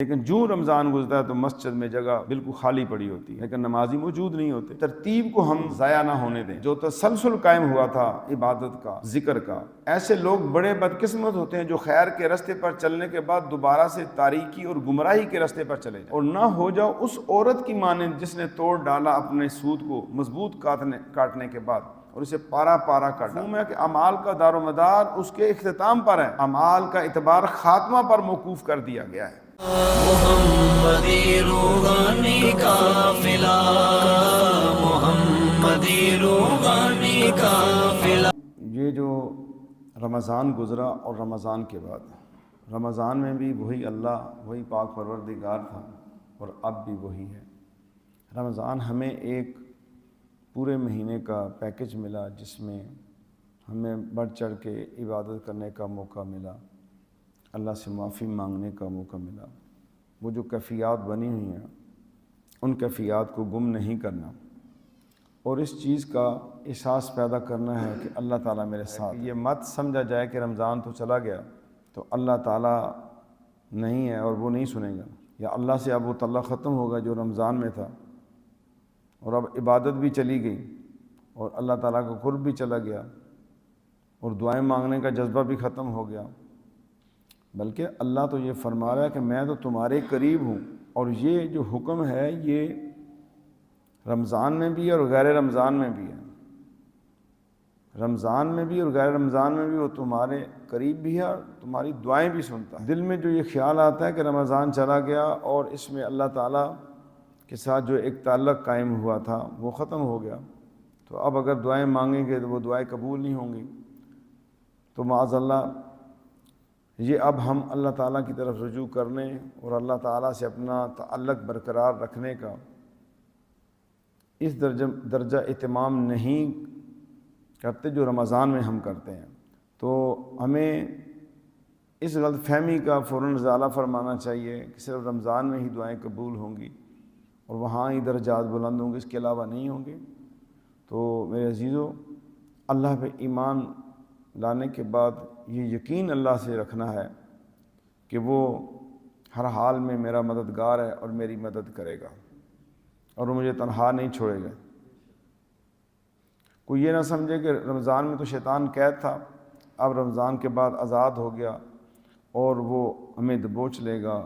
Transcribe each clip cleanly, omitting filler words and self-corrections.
لیکن جو رمضان گزرتا ہے تو مسجد میں جگہ بالکل خالی پڑی ہوتی ہے، لیکن نمازی موجود نہیں ہوتے۔ ترتیب کو ہم ضائع نہ ہونے دیں۔ جو تسلسل قائم ہوا تھا عبادت کا، ذکر کا، ایسے لوگ بڑے بدقسمت ہوتے ہیں جو خیر کے راستے پر چلنے کے بعد دوبارہ سے تاریکی اور گمراہی کے راستے پر چلے جائیں، اور نہ ہو جاؤ اس عورت کی مانند جس نے توڑ ڈالا اپنے سود کو مضبوط کاٹنے کے بعد اور اسے پارا پارا کاٹا۔ ہے کہ اعمال کا دار و مدار اس کے اختتام پر ہے، اعمال کا اعتبار خاتمہ پر موقوف کر دیا گیا ہے۔ محمدی روحانی قافلہ، محمدی روحانی قافلہ۔ یہ جو رمضان گزرا اور رمضان کے بعد، رمضان میں بھی وہی اللہ، وہی پاک پروردگار تھا اور اب بھی وہی ہے۔ رمضان ہمیں ایک پورے مہینے کا پیکج ملا جس میں ہمیں بڑھ چڑھ کے عبادت کرنے کا موقع ملا، اللہ سے معافی مانگنے کا موقع ملا۔ وہ جو کیفیات بنی ہوئی ہیں ان کیفیات کو گم نہیں کرنا، اور اس چیز کا احساس پیدا کرنا ہے کہ اللہ تعالیٰ میرے ساتھ۔ یہ مت سمجھا جائے کہ رمضان تو چلا گیا تو اللہ تعالیٰ نہیں ہے اور وہ نہیں سنے گا، یا اللہ سے اب وہ تعلق ختم ہوگا جو رمضان میں تھا، اور اب عبادت بھی چلی گئی اور اللہ تعالیٰ کا قرب بھی چلا گیا اور دعائیں مانگنے کا جذبہ بھی ختم ہو گیا۔ بلکہ اللہ تو یہ فرما رہا ہے کہ میں تو تمہارے قریب ہوں، اور یہ جو حکم ہے یہ رمضان میں بھی ہے اور غیر رمضان میں بھی ہے۔ رمضان میں بھی اور غیر رمضان میں بھی وہ تمہارے قریب بھی ہے اور تمہاری دعائیں بھی سنتا ہے۔ دل میں جو یہ خیال آتا ہے کہ رمضان چلا گیا اور اس میں اللہ تعالیٰ کے ساتھ جو ایک تعلق قائم ہوا تھا وہ ختم ہو گیا، تو اب اگر دعائیں مانگیں گے تو وہ دعائیں قبول نہیں ہوں گی، تو معاذ اللہ یہ اب ہم اللہ تعالیٰ کی طرف رجوع کرنے اور اللہ تعالیٰ سے اپنا تعلق برقرار رکھنے کا اس درجہ اہتمام نہیں کرتے جو رمضان میں ہم کرتے ہیں۔ تو ہمیں اس غلط فہمی کا فوراً ازالہ فرمانا چاہیے کہ صرف رمضان میں ہی دعائیں قبول ہوں گی اور وہاں ہی درجات بلند ہوں گے، اس کے علاوہ نہیں ہوں گے۔ تو میرے عزیزو، اللہ پہ ایمان لانے کے بعد یہ یقین اللہ سے رکھنا ہے کہ وہ ہر حال میں میرا مددگار ہے اور میری مدد کرے گا اور وہ مجھے تنہا نہیں چھوڑے گا۔ کوئی یہ نہ سمجھے کہ رمضان میں تو شیطان قید تھا، اب رمضان کے بعد آزاد ہو گیا اور وہ ہمیں دبوچ لے گا۔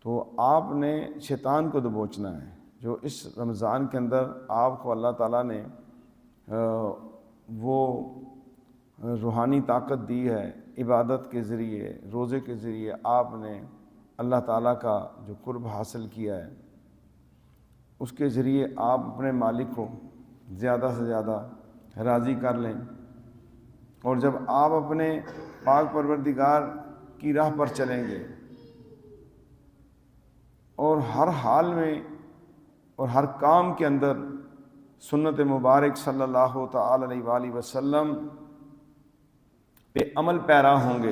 تو آپ نے شیطان کو دبوچنا ہے، جو اس رمضان کے اندر آپ کو اللہ تعالیٰ نے وہ روحانی طاقت دی ہے، عبادت کے ذریعے، روزے کے ذریعے آپ نے اللہ تعالیٰ کا جو قرب حاصل کیا ہے، اس کے ذریعے آپ اپنے مالک کو زیادہ سے زیادہ راضی کر لیں، اور جب آپ اپنے پاک پروردگار کی راہ پر چلیں گے اور ہر حال میں اور ہر کام کے اندر سنت مبارک صلی اللہ تعالی علیہ وآلہ وسلم پہ عمل پیرا ہوں گے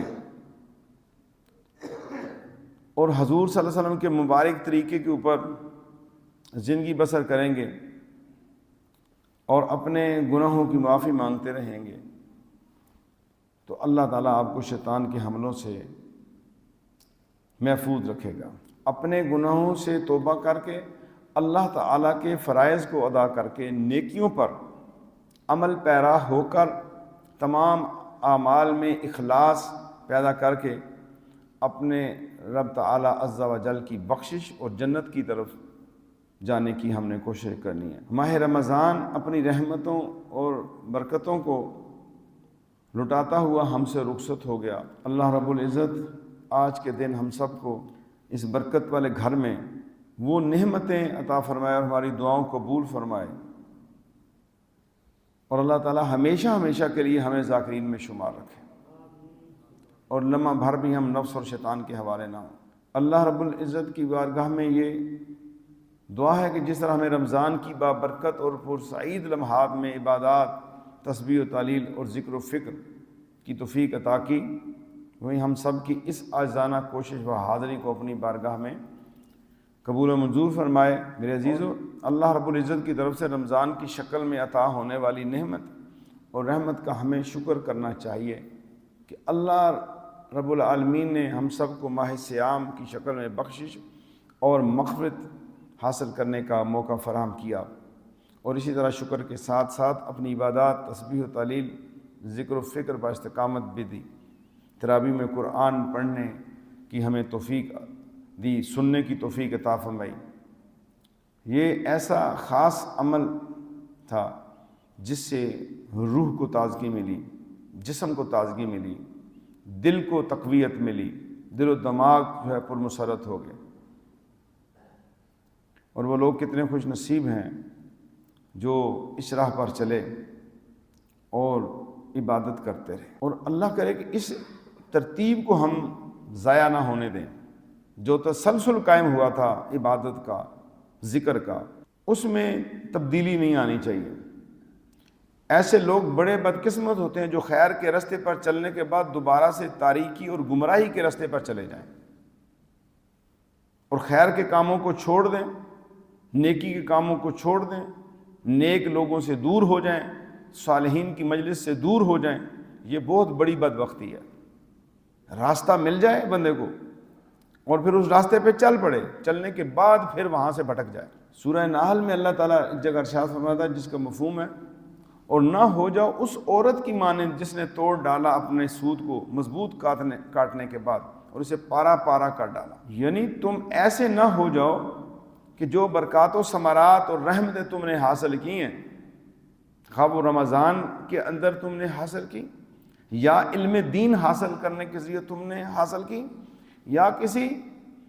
اور حضور صلی اللہ علیہ وسلم کے مبارک طریقے کے اوپر زندگی بسر کریں گے اور اپنے گناہوں کی معافی مانگتے رہیں گے، تو اللہ تعالیٰ آپ کو شیطان کے حملوں سے محفوظ رکھے گا۔ اپنے گناہوں سے توبہ کر کے اللہ تعالیٰ کے فرائض کو ادا کر کے نیکیوں پر عمل پیرا ہو کر تمام اعمال میں اخلاص پیدا کر کے اپنے رب تعالیٰ عز و جل کی بخشش اور جنت کی طرف جانے کی ہم نے کوشش کرنی ہے۔ ماہ رمضان اپنی رحمتوں اور برکتوں کو لٹاتا ہوا ہم سے رخصت ہو گیا۔ اللہ رب العزت آج کے دن ہم سب کو اس برکت والے گھر میں وہ نعمتیں عطا فرمائے اور ہماری دعاؤں کو قبول فرمائے، اور اللہ تعالیٰ ہمیشہ ہمیشہ کے لیے ہمیں ذاکرین میں شمار رکھے، اور لمحہ بھر بھی ہم نفس اور شیطان کے حوالے نہ ہوں۔ اللہ رب العزت کی بارگاہ میں یہ دعا ہے کہ جس طرح ہمیں رمضان کی بابرکت اور پرسعید لمحات میں عبادات، تسبیح و تعلیل اور ذکر و فکر کی توفیق عطا کی، وہیں ہم سب کی اس عاجزانہ کوشش و حاضری کو اپنی بارگاہ میں قبول و منظور فرمائے۔ میرے عزیزو، اللہ رب العزت کی طرف سے رمضان کی شکل میں عطا ہونے والی نعمت اور رحمت کا ہمیں شکر کرنا چاہیے کہ اللہ رب العالمین نے ہم سب کو ماہ صیام کی شکل میں بخشش اور مغفرت حاصل کرنے کا موقع فراہم کیا، اور اسی طرح شکر کے ساتھ ساتھ اپنی عبادات، تسبیح و تحلیل، ذکر و فکر پر استقامت بھی دی۔ تراویح میں قرآن پڑھنے کی ہمیں توفیق دی، سننے کی توفیق عطا فرمائی۔ یہ ایسا خاص عمل تھا جس سے روح کو تازگی ملی، جسم کو تازگی ملی، دل کو تقویت ملی، دل و دماغ جو ہے پرمسرت ہو گئے۔ اور وہ لوگ کتنے خوش نصیب ہیں جو اس راہ پر چلے اور عبادت کرتے رہے، اور اللہ کرے کہ اس ترتیب کو ہم ضائع نہ ہونے دیں۔ جو تسلسل قائم ہوا تھا عبادت کا، ذکر کا، اس میں تبدیلی نہیں آنی چاہیے۔ ایسے لوگ بڑے بدقسمت ہوتے ہیں جو خیر کے راستے پر چلنے کے بعد دوبارہ سے تاریکی اور گمراہی کے راستے پر چلے جائیں اور خیر کے کاموں کو چھوڑ دیں، نیکی کے کاموں کو چھوڑ دیں، نیک لوگوں سے دور ہو جائیں، صالحین کی مجلس سے دور ہو جائیں۔ یہ بہت بڑی بدبختی ہے۔ راستہ مل جائے بندے کو اور پھر اس راستے پہ چل پڑے، چلنے کے بعد پھر وہاں سے بھٹک جائے۔ سورہ نحل میں اللہ تعالیٰ ایک جگہ ارشاد فرماتا ہے جس کا مفہوم ہے، اور نہ ہو جاؤ اس عورت کی مانند جس نے توڑ ڈالا اپنے سود کو مضبوط کاٹنے کے بعد اور اسے پارا پارا کر ڈالا۔ یعنی تم ایسے نہ ہو جاؤ کہ جو برکات و ثمرات اور رحمتیں تم نے حاصل کی ہیں، خواہ وہ رمضان کے اندر تم نے حاصل کی، یا علم دین حاصل کرنے کے ذریعے تم نے حاصل کی، یا کسی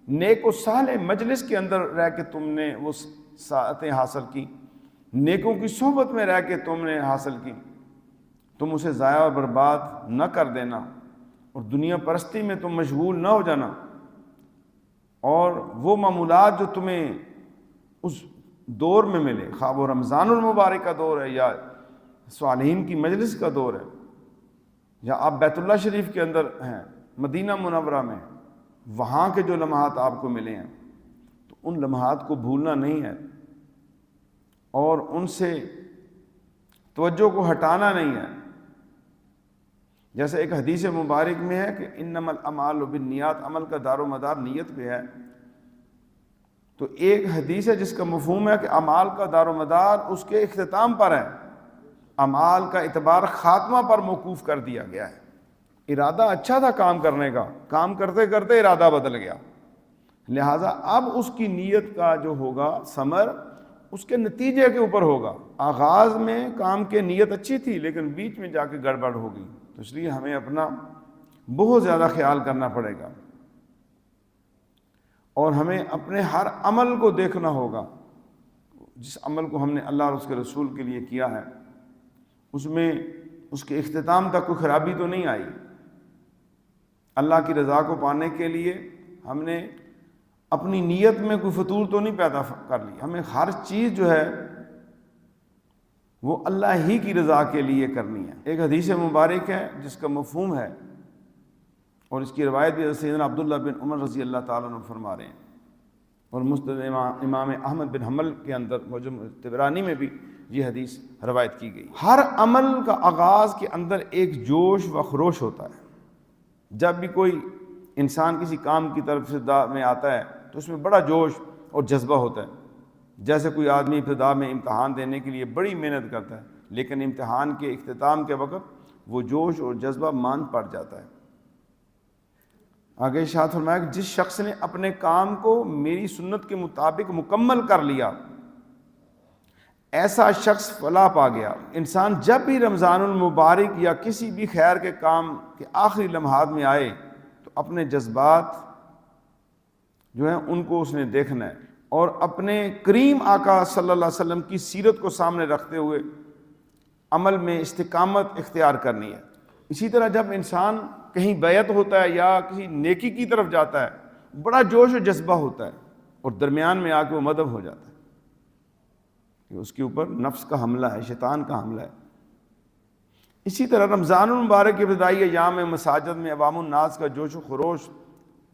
نیک و صالح مجلس کے اندر رہ کے تم نے وہ سعادتیں حاصل کی، نیکوں کی صحبت میں رہ کے تم نے حاصل کی، تم اسے ضائع و برباد نہ کر دینا اور دنیا پرستی میں تم مشغول نہ ہو جانا، اور وہ معمولات جو تمہیں اس دور میں ملے، خواہ وہ رمضان المبارک کا دور ہے یا صالحین کی مجلس کا دور ہے، یا آپ بیت اللہ شریف کے اندر ہیں، مدینہ منورہ میں، وہاں کے جو لمحات آپ کو ملے ہیں، تو ان لمحات کو بھولنا نہیں ہے اور ان سے توجہ کو ہٹانا نہیں ہے۔ جیسے ایک حدیث مبارک میں ہے کہ انما الاعمال بالنیات، عمل کا دار و مدار نیت پہ ہے، تو ایک حدیث ہے جس کا مفہوم ہے کہ اعمال کا دار و مدار اس کے اختتام پر ہے، اعمال کا اعتبار خاتمہ پر موقوف کر دیا گیا ہے۔ ارادہ اچھا تھا کام کرنے کا، کام کرتے کرتے ارادہ بدل گیا، لہٰذا اب اس کی نیت کا جو ہوگا ثمر اس کے نتیجے کے اوپر ہوگا۔ آغاز میں کام کی نیت اچھی تھی لیکن بیچ میں جا کے گڑبڑ ہو گئی، تو اس لیے ہمیں اپنا بہت زیادہ خیال کرنا پڑے گا، اور ہمیں اپنے ہر عمل کو دیکھنا ہوگا۔ جس عمل کو ہم نے اللہ اور اس کے رسول کے لیے کیا ہے اس میں اس کے اختتام تک کوئی خرابی تو نہیں آئی۔ اللہ کی رضا کو پانے کے لیے ہم نے اپنی نیت میں کوئی فطور تو نہیں پیدا کر لی، ہمیں ہر چیز جو ہے وہ اللہ ہی کی رضا کے لیے کرنی ہے۔ ایک حدیث مبارک ہے جس کا مفہوم ہے، اور اس کی روایت بھی سیدنا عبداللہ بن عمر رضی اللہ تعالیٰ عنہ فرما رہے ہیں، اور مسند امام احمد بن حنبل کے اندر موجود طبرانی میں بھی یہ حدیث روایت کی گئی۔ ہر عمل کا آغاز کے اندر ایک جوش و خروش ہوتا ہے۔ جب بھی کوئی انسان کسی کام کی طرف ابتدا میں آتا ہے تو اس میں بڑا جوش اور جذبہ ہوتا ہے۔ جیسے کوئی آدمی ابتدا میں امتحان دینے کے لیے بڑی محنت کرتا ہے لیکن امتحان کے اختتام کے وقت وہ جوش اور جذبہ ماند پڑ جاتا ہے۔ آگے ارشاد فرمایا کہ جس شخص نے اپنے کام کو میری سنت کے مطابق مکمل کر لیا ایسا شخص فلاح پا گیا۔ انسان جب بھی رمضان المبارک یا کسی بھی خیر کے کام کے آخری لمحات میں آئے تو اپنے جذبات جو ہیں ان کو اس نے دیکھنا ہے، اور اپنے کریم آقا صلی اللہ علیہ وسلم کی سیرت کو سامنے رکھتے ہوئے عمل میں استقامت اختیار کرنی ہے۔ اسی طرح جب انسان کہیں بیعت ہوتا ہے یا کسی نیکی کی طرف جاتا ہے بڑا جوش و جذبہ ہوتا ہے، اور درمیان میں آ کے وہ مدب ہو جاتا ہے کہ اس کے اوپر نفس کا حملہ ہے، شیطان کا حملہ ہے۔ اسی طرح رمضان المبارک کے ابتدائی ایام میں مساجد میں عوام الناس کا جوش و خروش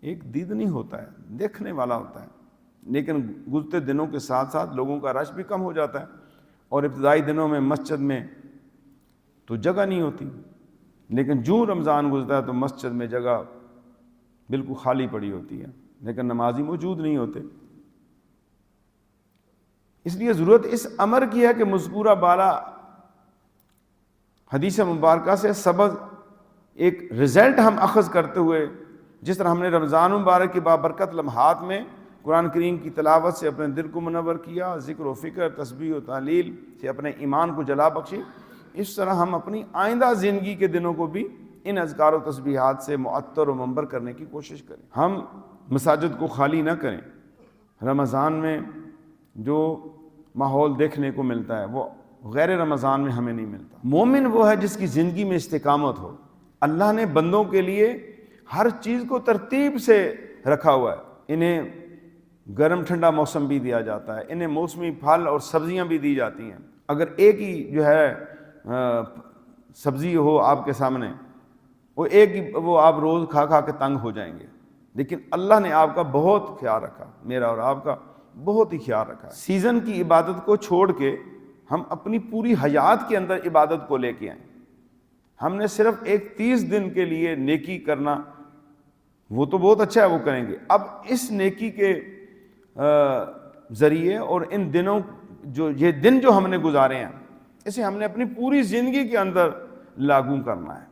ایک دیدنی ہوتا ہے، دیکھنے والا ہوتا ہے، لیکن گزرتے دنوں کے ساتھ ساتھ لوگوں کا رش بھی کم ہو جاتا ہے، اور ابتدائی دنوں میں مسجد میں تو جگہ نہیں ہوتی، لیکن جو رمضان گزرتا ہے تو مسجد میں جگہ بالکل خالی پڑی ہوتی ہے، لیکن نمازی موجود نہیں ہوتے۔ اس لیے ضرورت اس امر کی ہے کہ مذکورہ بالا حدیث مبارکہ سے سبز ایک رزلٹ ہم اخذ کرتے ہوئے، جس طرح ہم نے رمضان مبارک کی بابرکت لمحات میں قرآن کریم کی تلاوت سے اپنے دل کو منور کیا، ذکر و فکر، تسبیح و تحلیل سے اپنے ایمان کو جلا بخشی، اس طرح ہم اپنی آئندہ زندگی کے دنوں کو بھی ان اذکار و تسبیحات سے معطر و منور کرنے کی کوشش کریں۔ ہم مساجد کو خالی نہ کریں۔ رمضان میں جو ماحول دیکھنے کو ملتا ہے وہ غیر رمضان میں ہمیں نہیں ملتا۔ مومن وہ ہے جس کی زندگی میں استقامت ہو۔ اللہ نے بندوں کے لیے ہر چیز کو ترتیب سے رکھا ہوا ہے۔ انہیں گرم ٹھنڈا موسم بھی دیا جاتا ہے، انہیں موسمی پھل اور سبزیاں بھی دی جاتی ہیں۔ اگر ایک ہی جو ہے سبزی ہو آپ کے سامنے، وہ ایک ہی وہ آپ روز کھا کھا کے تنگ ہو جائیں گے، لیکن اللہ نے آپ کا بہت خیال رکھا، میرا اور آپ کا بہت ہی خیال رکھا۔ سیزن کی عبادت کو چھوڑ کے ہم اپنی پوری حیات کے اندر عبادت کو لے کے آئیں۔ ہم نے صرف ایک 30 دن کے لیے نیکی کرنا، وہ تو بہت اچھا ہے، وہ کریں گے۔ اب اس نیکی کے ذریعے اور ان دنوں یہ دن جو ہم نے گزارے ہیں، اسے ہم نے اپنی پوری زندگی کے اندر لاگو کرنا ہے۔